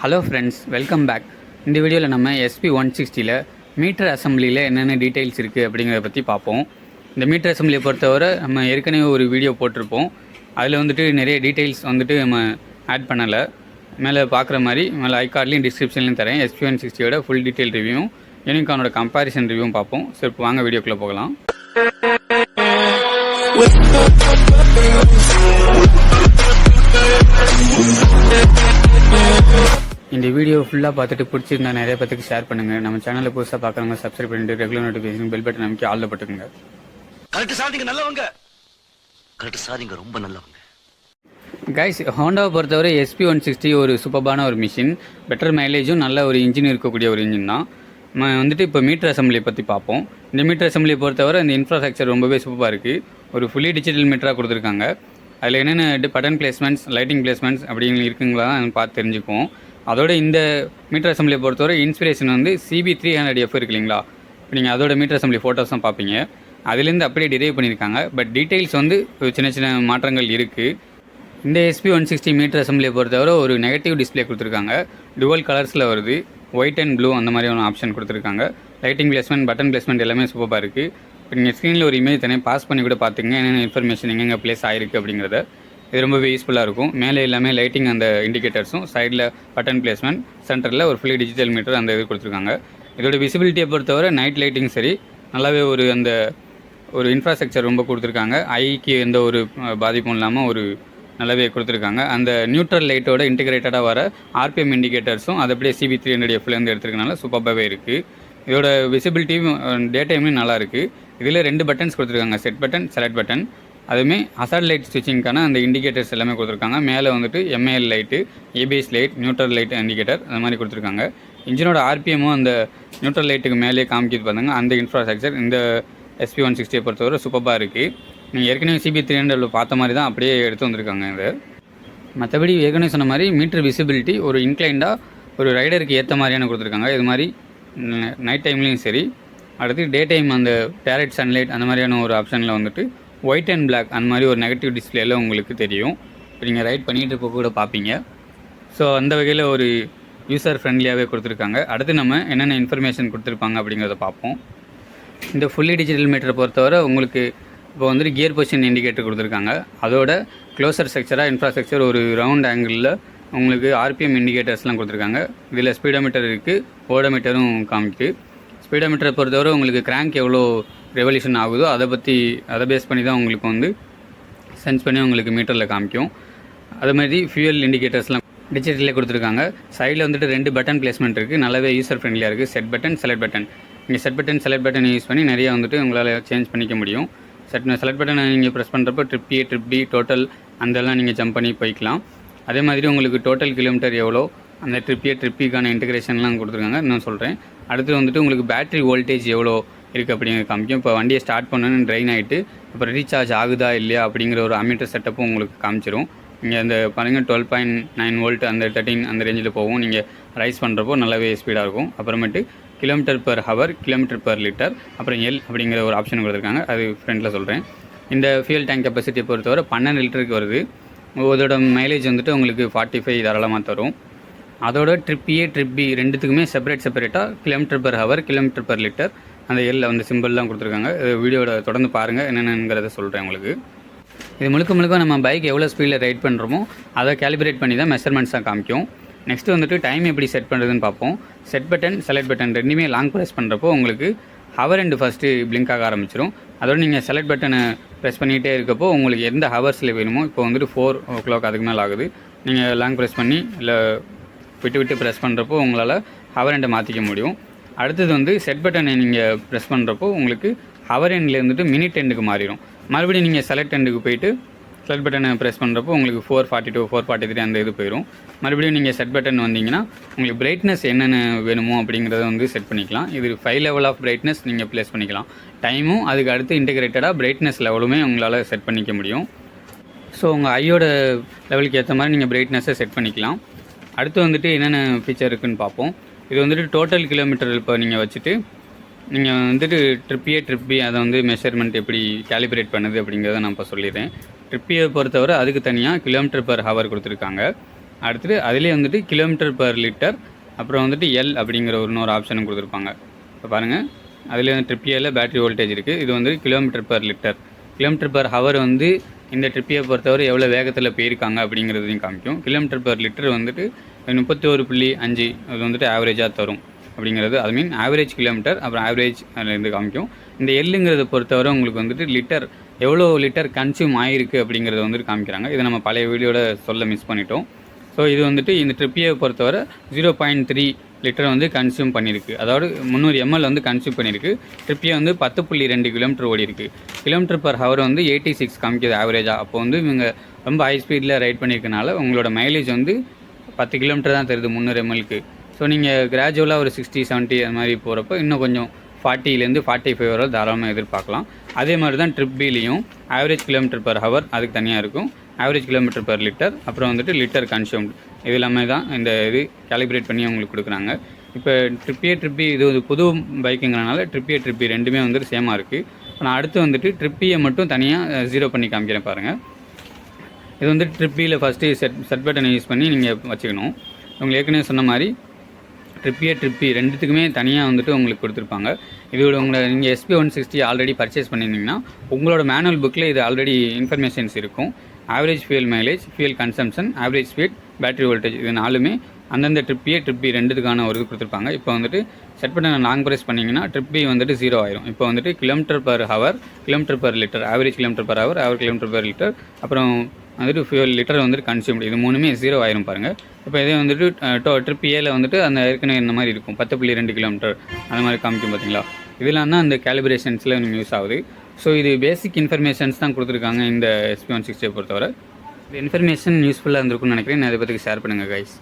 Hello friends, welcome back. இந்த வீடியோவில் நம்ம SP160 மீட்டர் அசம்பிளியில் என்னென்ன டீட்டெயில்ஸ் இருக்குது அப்படிங்கிறத பற்றி பார்ப்போம். இந்த மீட்டர் அசம்பிளியை பொறுத்தவரை நம்ம ஏற்கனவே ஒரு வீடியோ போட்டிருப்போம். அதில் வந்துட்டு நிறைய டீட்டெயில்ஸ் வந்துட்டு நம்ம ஆட் பண்ணலை. மேலே பார்க்குற மாதிரி மேலே ஐகார்ட்லேயும் டிஸ்கிரிப்ஷன்லையும் தரேன். SP160யோட ஃபுல் டீட்டெயில் ரிவ்யூவும் யூனிகானோட கம்பேரிசன் ரிவ்யூவும் பார்ப்போம். சரி, இப்போ வாங்க வீடியோக்குள்ளே போகலாம். இந்த வீடியோ ஃபுல்லாக பார்த்துட்டு பிடிச்சிருந்தா நிறைய பேருக்கு ஷேர் பண்ணுங்கள். நம்ம சேனலில் புதுசாக பார்க்குறவங்க சப்ஸ்கிரைப் பண்ணிட்டு ரெகுலர் நோட்டிஃபிகேஷன் பெல் பட்டன் நமக்கு ஆல்ல போட்டுக்கோங்க. கரெக்ட் சாதிங்க, நல்லவங்க. கரெக்ட் சாதிங்க, ரொம்ப நல்லவங்க. கைஸ், ஹோண்டாவை பொறுத்தவரை SP160 ஒரு சூப்பர்பான ஒரு மிஷின். பெட்டர் மைலேஜும் நல்ல ஒரு இன்ஜின் இருக்கக்கூடிய ஒரு இன்ஜின் தான். நம்ம வந்துட்டு இப்போ மீட்டர் அசம்பிளியை பற்றி பார்ப்போம். இந்த மீட்டர் அசம்பிளியை பொறுத்தவரை இந்த இன்ஃப்ராஸ்ட்ரக்சர் ரொம்பவே சூப்பராக இருக்குது. ஒரு ஃபுல்லி டிஜிட்டல் மீட்டராக கொடுத்துருக்காங்க. அதில் என்னென்ன பட்டன் பிளேஸ்மெண்ட்ஸ், லைட்டிங் பிளேஸ்மெண்ட்ஸ் அப்படின்னு இருக்குங்களா பார்த்து தெரிஞ்சுக்குவோம். அதோட இந்த மீட்டர் அசம்பிளியை பொறுத்தவரை இன்ஸ்பிரேஷன் வந்து CB300F இருக்கு இல்லைங்களா. இப்போ நீங்கள் அதோட மீட்டர் அசம்பிளி ஃபோட்டோஸ் தான் பார்ப்பீங்க. அதுலேருந்து அப்படியே டிரைவ் பண்ணியிருக்காங்க. பட் டீட்டெயில்ஸ் வந்து சின்ன சின்ன மாற்றங்கள் இருக்குது. இந்த SP160 மீட்டர் அசம்பிளியை பொறுத்தவரை ஒரு நெகட்டிவ் டிஸ்பிளே கொடுத்துருக்காங்க. டுவல் கலர்ஸில் வருது, ஒயிட் அண்ட் ப்ளூ அந்த மாதிரியான ஆப்ஷன் கொடுத்துருக்காங்க. லைட்டிங் பிளேஸ்மெண்ட், பட்டன் பிளேஸ்மெண்ட் எல்லாமே சூப்பராக இருக்குது. இப்போ நீங்கள் ஸ்க்ரீனில் ஒரு இமேஜ் தனியாக பாஸ் பண்ணி கூட பார்த்துங்க என்னென்ன இன்ஃபர்மேஷன் எங்கெங்கே ப்ளேஸ் ஆகிருக்கு அப்படிங்கிறத. இது ரொம்பவே யூஸ்ஃபுல்லாக இருக்கும். மேலே எல்லாமே லைட்டிங் அந்த இண்டிகேட்டர்ஸும், சைடில் பட்டன் பிளேஸ்மெண்ட், சென்டரில் ஒரு ஃபுல்லி டிஜிட்டல் மீட்டர் அந்த இது கொடுத்துருக்காங்க. இதோட விசிபிலிட்டியை பொறுத்தவரை நைட் லைட்டிங் சரி நல்லாவே ஒரு இன்ஃப்ராஸ்ட்ரக்சர் ரொம்ப கொடுத்துருக்காங்க. ஐக்கு எந்த ஒரு பாதிப்பும் இல்லாமல் ஒரு நல்லாவே கொடுத்துருக்காங்க. அந்த நியூட்ரல் லைட்டோட இன்டிகிரேட்டடாக வர RPM இண்டிகேட்டர்ஸும் அது அப்படியே CB300Fலேருந்து எடுத்துருக்கனால சூப்பராகவே இருக்குது. இதோட விசிபிலிட்டியும் டே டைம்லையும் நல்லா இருக்குது. இதில் 2 பட்டன்ஸ் கொடுத்துருக்காங்க, செட் பட்டன், செலக்ட் பட்டன். அதுவுமே ஹசார்ட் லைட் ஸ்விட்சிங்கான அந்த இண்டிகேட்டர்ஸ் எல்லாமே கொடுத்துருக்காங்க. மேலே வந்துட்டு MAL light, ABS light, neutral light indicator அந்த மாதிரி கொடுத்துருக்காங்க. இன்ஜினோட RPMமும் அந்த நியூட்ரல் லைட்டுக்கு மேலே காமிக்கிது பாருங்க. அந்த இன்ஃப்ராஸ்ட்ரக்சர் இந்த SP160 பொறுத்தவரை சூப்பராக இருக்குது. நீங்கள் ஏற்கனவே CB300 பார்த்த மாதிரி தான் அப்படியே எடுத்து வந்திருக்காங்க. இது மற்றபடி ஏற்கனவே சொன்ன மாதிரி மீட்டர் விசிபிலிட்டி ஒரு இன்க்ளைண்டாக ஒரு ரைடருக்கு ஏற்ற மாதிரியான கொடுத்துருக்காங்க. இது மாதிரி நைட் டைம்லேயும் சரி. அடுத்து டே டைம் அந்த டேரக்ட் சன்லைட் அந்த மாதிரியான ஒரு ஆப்ஷனில் வந்துட்டு ஒயிட் அண்ட் பிளாக் அந்த மாதிரி ஒரு நெகட்டிவ் டிஸ்பிளேல உங்களுக்கு தெரியும். இப்போ நீங்கள் ரைட் பண்ணிகிட்டு இருக்க கூட பார்ப்பீங்க. ஸோ அந்த வகையில் ஒரு யூசர் ஃப்ரெண்ட்லியாகவே கொடுத்துருக்காங்க. அடுத்து நம்ம என்னென்ன இன்ஃபர்மேஷன் கொடுத்துருப்பாங்க அப்படிங்கிறத பார்ப்போம். இந்த ஃபுல்லி டிஜிட்டல் மீட்டரை பொறுத்தவரை உங்களுக்கு இப்போ வந்துட்டு கியர் பொசிஷன் இண்டிகேட்டர் கொடுத்துருக்காங்க. அதோட க்ளோசர் ஸ்ட்ரக்சராக இன்ஃப்ராஸ்ட்ரக்சர் ஒரு ரவுண்ட் ஆங்கிளில் உங்களுக்கு RPM இண்டிகேட்டர்ஸ்லாம் கொடுத்துருக்காங்க. இதில் ஸ்பீடோமீட்டர் இருக்குது, ஓடோமீட்டரும் காமிக்கு. ஸ்பீடோமீட்டரை பொறுத்தவரை உங்களுக்கு கிராங்க் எவ்வளோ ரெவல்யூஷன் ஆகுதோ அதை பேஸ் பண்ணி தான் உங்களுக்கு வந்து சென்ஸ் பண்ணி உங்களுக்கு மீட்டரில் காமிக்கும். அது மாதிரி ஃபியூயல் இண்டிகேட்டர்ஸ்லாம் டிஜிட்டலே கொடுத்துருக்காங்க. சைடில் வந்துட்டு 2 பட்டன் பிளேஸ்மெண்ட் இருக்குது. நல்லாவே யூசர் ஃப்ரெண்ட்லியாக இருக்குது. Set button, select button. நீங்கள் set button, select button use பண்ணி நிறையா வந்துட்டு உங்களால் சேஞ்ச் பண்ணிக்க முடியும். செலக்ட் பட்டனை நீங்கள் ப்ரெஸ் பண்ணுறப்போ trip A, trip B, total அதெல்லாம் நீங்கள் ஜம்ப் பண்ணி போய்க்கலாம். அதே மாதிரி உங்களுக்கு டோட்டல் கிலோமீட்டர் எவ்வளோ, அந்த ட்ரிப் A, ட்ரிப் Bக்கான இன்டெகிரேஷன்லாம் கொடுத்துருக்காங்க. நான் சொல்கிறேன். அடுத்து வந்துட்டு உங்களுக்கு பேட்டரி வோல்டேஜ் எவ்வளோ இருக்குது அப்படிங்கிற காமிக்கும். இப்போ வண்டியை ஸ்டார்ட் பண்ணணுன்னு ட்ரைன் ஆகிட்டு இப்போ ரீசார்ஜ் ஆகுதா இல்லையா அப்படிங்கிற ஒரு அம்மீட்டர் செட்டப்பும் உங்களுக்கு காமிச்சிரும். நீங்கள் அந்த பாருங்கள் 12.9 வோல்ட் அந்த 13 அந்த ரேஞ்சில் போகும். நீங்கள் ரைஸ் பண்ணுறப்போ நல்லாவே ஸ்பீடாக இருக்கும். அப்புறமேட்டு kilometre per hour, kilometre per litre, அப்புறம் L அப்படிங்கிற ஒரு ஆப்ஷன் கொடுத்துருக்காங்க. அது ஃப்ரெண்டில் சொல்கிறேன். இந்த ஃபியூல் டேங்க் கெப்பாசிட்டியை பொறுத்தவரை 12 லிட்டருக்கு வருது. அதோட மைலேஜ் வந்துட்டு உங்களுக்கு 45 தாராளமாக தரும். அதோட ட்ரிப் A, ட்ரிப் B ரெண்டுத்துக்குமே செப்பரேட்டாக kilometre per hour, kilometre per litre அந்த L அந்த சிம்பிள்லாம் கொடுத்துருக்காங்க. வீடியோட தொடர்ந்து பாருங்கள், என்னென்னங்கிறத சொல்கிறேன் உங்களுக்கு. இது முழுக்க நம்ம பைக் எவ்வளோ ஸ்பீடில் ரைட் பண்ணுறோமோ அதை கேலிப்ரேட் பண்ணி தான் மெஷர்மெண்ட்ஸ் தான் காமிக்கும். நெக்ஸ்ட்டு வந்துட்டு டைம் எப்படி செட் பண்ணுறதுன்னு பார்ப்போம். செட் பட்டன், செலக்ட் பட்டன் ரெண்டுமே லாங் ப்ரெஸ் பண்ணுறப்போ உங்களுக்கு ஹவர் அண்டு ஃபஸ்ட்டு பிளிங்க் ஆக ஆரம்பிச்சிடும். அதோடு நீங்கள் செலக்ட் பட்டனை ப்ரெஸ் பண்ணிகிட்டே இருக்கப்போ உங்களுக்கு எந்த ஹவர்ஸில் வேணுமோ, இப்போ வந்துட்டு 4 o'clock அதுக்கு மேலே ஆகுது. நீங்கள் லாங் ப்ரெஸ் பண்ணி இல்லை விட்டு ப்ரெஸ் பண்ணுறப்போ உங்களால் ஹவர் எண்டை மாற்றிக்க முடியும். அடுத்தது வந்து செட் பட்டனை நீங்கள் ப்ரெஸ் பண்ணுறப்போ உங்களுக்கு ஹவர் எண்டில் இருந்துட்டு மினிட் எண்டுக்கு மாறிடும். மறுபடியும் நீங்கள் செலக்ட் எண்டுக்கு போயிட்டு செலக்ட் பட்டனை ப்ரெஸ் பண்ணுறப்போ உங்களுக்கு 442, 443 அந்த இது போயிடும். மறுபடியும் நீங்கள் செட் பட்டன் வந்தீங்கன்னா உங்களுக்கு பிரைட்னஸ் என்னென்ன வேணுமோ அப்படிங்கிறத வந்து செட் பண்ணிக்கலாம். இது 5 லெவல் ஆஃப் பிரைட்னஸ் நீங்கள் ப்ளேஸ் பண்ணிக்கலாம். டைமும் அதுக்கு அடுத்து இன்டெகிரேட்டடாக பிரைட்னஸ் லெவலுமே உங்களால் செட் பண்ணிக்க முடியும். ஸோ உங்கள் ஐயோட லெவலுக்கு ஏற்ற மாதிரி நீங்கள் பிரைட்னஸை செட் பண்ணிக்கலாம். அடுத்து வந்துட்டு என்னென்ன ஃபீச்சர் இருக்குதுன்னு பார்ப்போம். இது வந்துட்டு டோட்டல் கிலோமீட்டர் இப்போ நீங்கள் வச்சுட்டு நீங்கள் வந்துட்டு ட்ரிப் A, ட்ரிப் B அதை வந்து மெஷர்மெண்ட் எப்படி கேலிப்ரேட் பண்ணுது அப்படிங்கிறத நான் இப்போ சொல்லிடுறேன். ட்ரிப் A பொறுத்தவரை அதுக்கு தனியாக கிலோமீட்டர் பெர் ஹவர் கொடுத்துருக்காங்க. அடுத்துட்டு அதிலே வந்துட்டு கிலோமீட்டர் பர் லிட்டர், அப்புறம் வந்துட்டு எல் அப்படிங்கிற இன்னொரு ஆப்ஷனும் கொடுத்துருப்பாங்க. இப்போ பாருங்கள், அதிலே வந்து ட்ரிப்பியில் பேட்டரி வோல்டேஜ் இருக்குது. இது வந்து kilometre per litre. Kilometre per hour வந்து இந்த ட்ரிப்பியை பொறுத்தவரை எவ்வளோ வேகத்தில் போயிருக்காங்க அப்படிங்கிறதையும் காமிக்கும். கிலோமீட்டர் பர் லிட்டர் வந்துட்டு 31.5 அது வந்துட்டு ஆவரேஜாக தரும் அப்படிங்கிறது. அது மீன் ஆவரேஜ் கிலோமீட்டர், அப்புறம் ஆவரேஜ் அதில் காமிக்கும். இந்த எல்லுங்கிறத பொறுத்தவரை உங்களுக்கு வந்துட்டு லிட்டர் எவ்வளோ லிட்டர் கன்சியூம் ஆகிருக்கு அப்படிங்கிறத வந்துட்டு காமிக்கிறாங்க. இதை நம்ம பழைய வீடியோட சொல்ல மிஸ் பண்ணிட்டோம். ஸோ இது வந்துட்டு இந்த ட்ரிப்பியை பொறுத்தவரை 0.3 லிட்டர் வந்து கன்சியூம் பண்ணியிருக்கு. அதாவது 300 ml வந்து கன்சியூம் பண்ணியிருக்கு. ட்ரிப்பியை வந்து 10.2 கிலோமீட்டர் ஓடி இருக்குது. கிலோமீட்டர் பர் ஹவர் வந்து 86 காமிக்குது ஆவரேஜாக. அப்போ வந்து இவங்க ரொம்ப ஹை ஸ்பீடில் ரைட் பண்ணியிருக்கனால உங்களோட மைலேஜ் வந்து 10 கிலோமீட்டர் தான் தருது 300 mlக்கு. ஸோ நீங்கள் கிராஜுவலாக ஒரு 60-70 அது மாதிரி போகிறப்போ இன்னும் கொஞ்சம் 40லேருந்து 45 வரை தாராளமாக எதிர்பார்க்கலாம். அதே மாதிரி தான் ட்ரிப் பிலையும் ஆவரேஜ் கிலோமீட்டர் பர் ஹவர் அதுக்கு தனியாக இருக்கும், ஆவரேஜ் கிலோமீட்டர் பர் லிட்டர், அப்புறம் வந்துட்டு லிட்டர் கன்சியூம்டு, இது எல்லாமே தான் இந்த இது கேலிப்ரேட் பண்ணி அவங்களுக்கு கொடுக்குறாங்க. இப்போ ட்ரிப்பி இது ஒரு புது பைக்குங்கிறனால ட்ரிப்பி ரெண்டுமே வந்துட்டு சேமாக இருக்குது. நான் அடுத்து வந்துட்டு ட்ரிப்பியை மட்டும் தனியாக 0 பண்ணி காமிக்கிறேன் பாருங்கள். இது வந்து ட்ரிப்பியில் ஃபஸ்ட்டு செட் பட்டனை யூஸ் பண்ணி நீங்கள் வச்சுக்கணும். உங்களுக்கு ஏற்கனவே சொன்ன மாதிரி ட்ரிப்பி ரெண்டுத்துக்குமே தனியாக வந்துட்டு உங்களுக்கு கொடுத்துருப்பாங்க. இதோட நீங்கள் SP160 ஆல்ரெடி பர்ச்சேஸ் பண்ணியிருந்தீங்கன்னா உங்களோட மேனுவல் புக்கில் இது ஆல்ரெடி இன்ஃபர்மேஷன்ஸ் இருக்கும். Average fuel mileage, fuel consumption, average speed, battery voltage, இது 4மே அந்தந்த ட்ரிப்பி ரெண்டுத்துக்கான ஒரு இது கொடுத்துருப்பாங்க. இப்போ வந்துட்டு செட் பண்ண லாங் ப்ரெஸ் பண்ணிங்கன்னா ட்ரிப்பி வந்துட்டு 0 ஆயிரும். இப்போ வந்துட்டு kilometre per hour, kilometre per litre, average kilometre per hour, average kilometre per litre, அப்புறம் வந்துட்டு ஃபியூல் லிட்டர் வந்துட்டு கன்சியூம்டு, இது 3மே 0 ஆயிரும் பாருங்கள். இப்போ இதே வந்துட்டு ட்ரிப் ஏல வந்துட்டு அந்த ஏற்கனவே இந்த மாதிரி இருக்கும் 10.2 கிலோமீட்டர் அந்த மாதிரி காமிக்கும் பார்த்தீங்களா. இதெல்லாம் தான் அந்த கேலிப்ரேஷன்ஸில் யூஸ் ஆகுது. ஸோ இது பேசிக் இன்ஃபர்மேஷன்ஸ் தான் கொடுத்துருக்காங்க இந்த SP160 பொறுத்தவரை. இந்த இன்ஃபர்மேஷன் யூஸ்ஃபுல்லாக இருந்திருக்கும்னு நினைக்கிறேன். நான் இதை பற்றி ஷேர் பண்ணுங்கள் கைஸ்.